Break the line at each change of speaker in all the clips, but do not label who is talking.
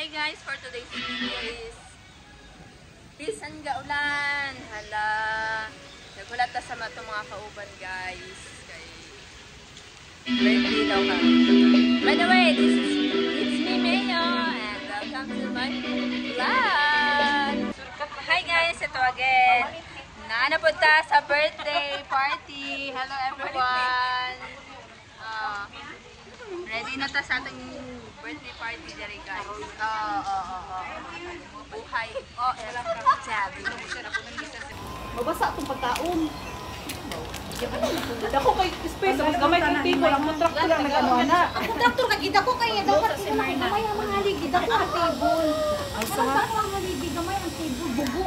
Hi guys, for today's video is bisan ga ulan. Hala, nagulat ta sa itong mga kauban guys. Kay birthday daw ka. By the way, it's me Mayo and welcome to my vlog. Hi guys, ito again. Naanapunta sa birthday party. Hello everyone. Ready na ta sa ating birthday party diri guys. Buhay. Sabi.
Mabasa itong pagkaon. Dako kay space, mas gamay kong table, ang kontraktor lang nag-ano na.
Ang kontraktor ka, gida ko kaya dapat gamay ang mga haligi, dako ang table. Dapat ang haligi, gamay ang table, bugo.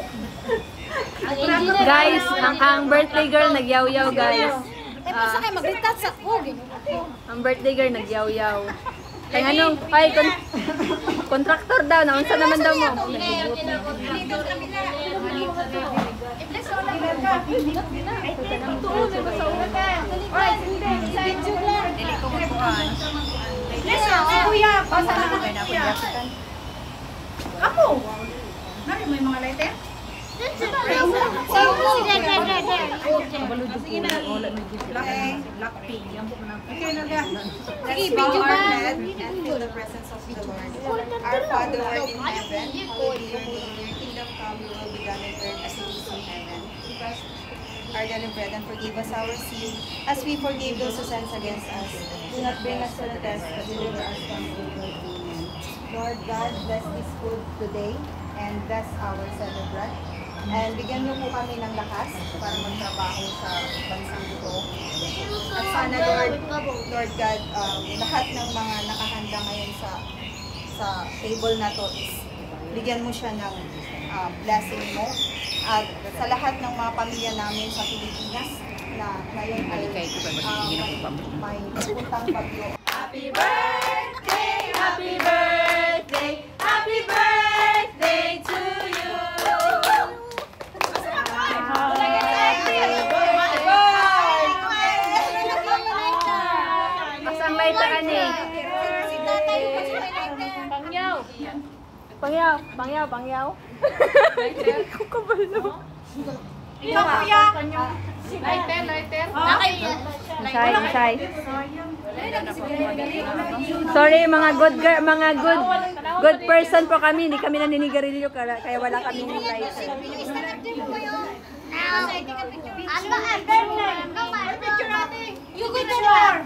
Guys, ang birthday girl nagyaw-yaw guys.
Eh, basta kayo mag-retouch sa ko.
Ang birthday girl nagyaw-yaw. Kaya anong, ay, kontraktor daw, naunsa naman daw mo.
Kuya, basta na kuya. Ako? Nari mo yung mga lighter?
The presence of the Lord. Our Father who art in heaven, hallowed be your name. Your kingdom come, your will be done on earth as it is in heaven. Give us our daily bread and forgive us our sin, as we forgive those who sin against us. Do not bring us to the test, but deliver us from evil. Amen. Lord God, bless this food today and bless our celebrant. And bigyan niyo po kami ng lakas para magtrabaho sa bansang ito. At sana Lord God, lahat ng mga nakahanda ngayon sa table na to is bigyan mo siya ng blessing mo. At sa lahat ng mga pamilya namin sa Pilipinas na ngayon ay may puntang bagyo.
Happy birthday! Happy birthday! Happy birthday to you! Masang laita ani. Pangyaw. Ko kabalo.
Ikaw kuya.
Lighter.
Say. Sorry mga good person po kami, hindi kami naninigarilyo kaya wala kaming lighter.
You go there.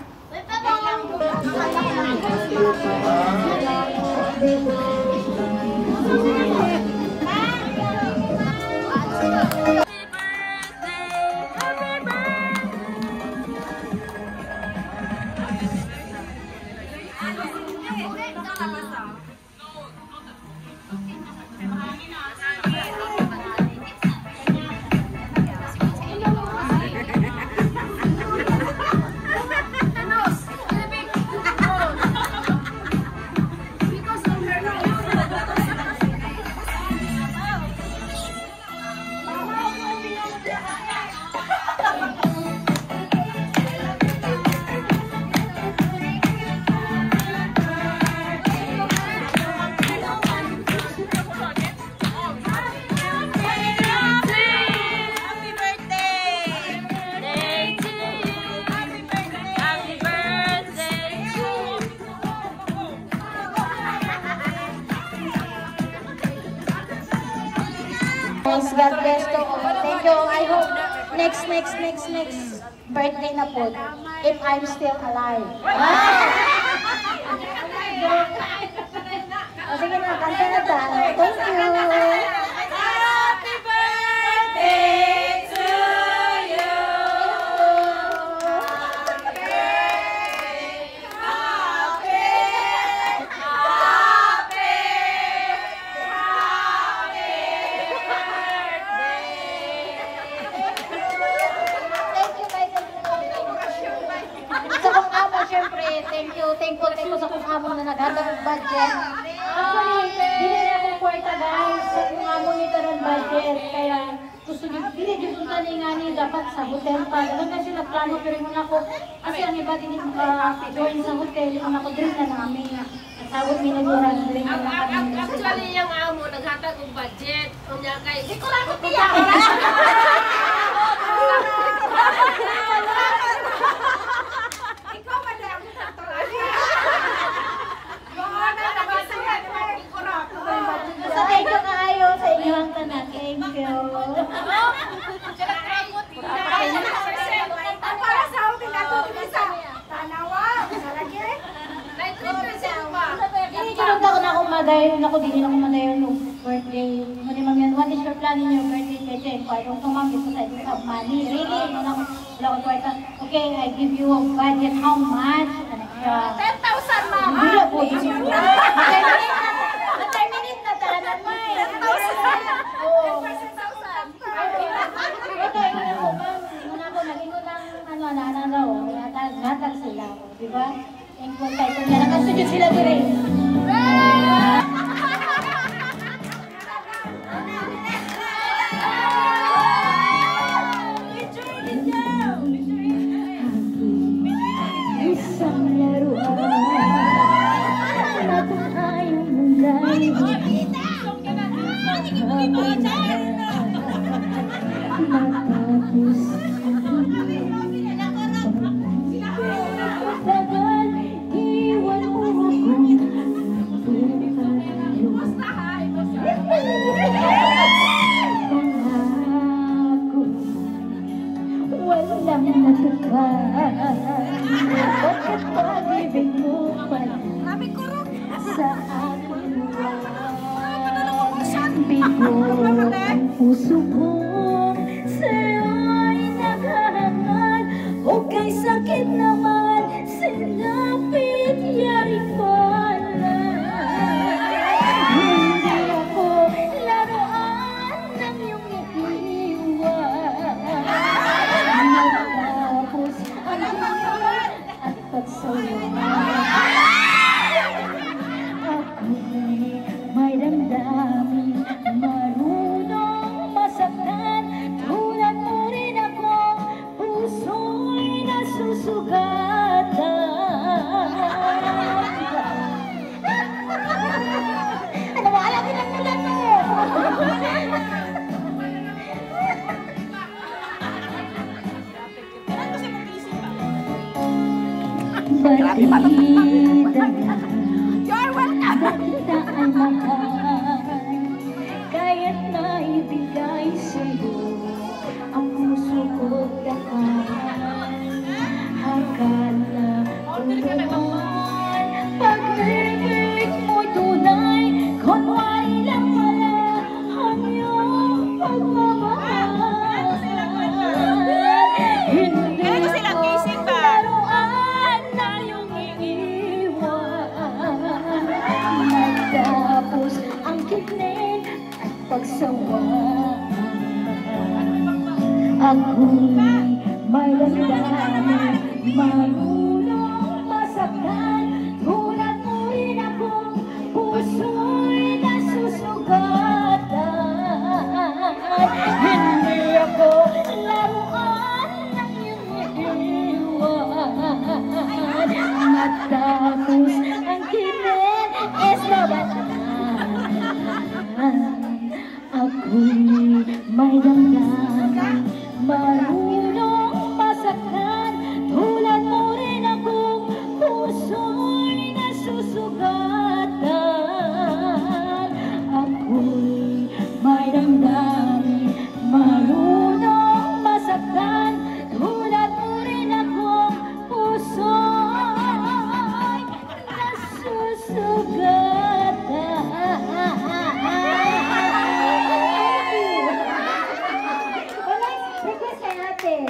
God bless to all. Thank you. I hope next birthday na po, if I'm still alive. O sige na, kanta na ta. Thank you. Happy birthday to you. Thank you sa kung among na naghatag ng budget. Actually, dili na akong kwarta guys sa kung among nito ng budget. Kaya gusto nyo, dili nyo punta ni dapat sa hotel pa. Ganun kasi nagplano pero yung ako, kasi ang iba din join sa hotel, yung ako drink na namin. Nagsawag mi nagurang drink na kami.
akong budget. Unya kay
Di ko lang tiyak.
Ikaw man lang ang tatuan. Mga na nabasaya naman ko ra.
So, thank you kaayo sa inyong tanan. Thank you.
Para sa atin nato sa tanawa, sarage.
Hindi kinunta ko na akong madayon. Ako din ako madayon ng birthday. Mali ma'am yan. What is your plan in your birthday? Kasi kung tumamit ko sa ito sa money. Really? Wala ko kwarta. Okay, I give you a budget. How much?
10,000 ma'am.
Hindi po. Na-terminate na talaga mo eh.
10,000.
Oo. Ito, yung ako, ma'am. Una ko, naging unang ano daw. Natag sila. Diba? Thankful tayo niya. Nakasujud sila dire. Isang laruan na tayong mulay. Matapos tagal, iwan mo pangako, walang natupad. Bakit pag-ibig mo man sa akin bigo ang puso kong sa'yo'y naghahangad. O kay sakit naman, sinapit yari pala. Hindi ako laruan ng iyong iiwan. Matapos ang lahat at pagsawa, ako'y may damdamin, marunong masaktan. Tulad mo rin ako, puso'y nasusugatan. Ano ba? Alam din ang mulan mo! Batida na kita ay mahal, kaya't naibigay sa'yo ang puso ko't dakal. Akala ko naman pag-ibig mo'y tunay, kunwari lang pala ang iyong pagmamahal. Hindi ako laruan na iyong iiwan. Matapos ang kidney at pagsawa, ako'y may damdamin, marunong masaktan. Tulad mo rin akong puso'y nasusugatan. Hindi ako laruan ng iyong iiwan. Matapos ang kidney is nabatan. Ako'y may damdamin, marunong masaktan. Tulad mo rin akong puso'y nasusugatan. Ako'y may damdamin, marunong masaktan. Tulad mo rin akong puso'y nasusugatan. Request kay ate.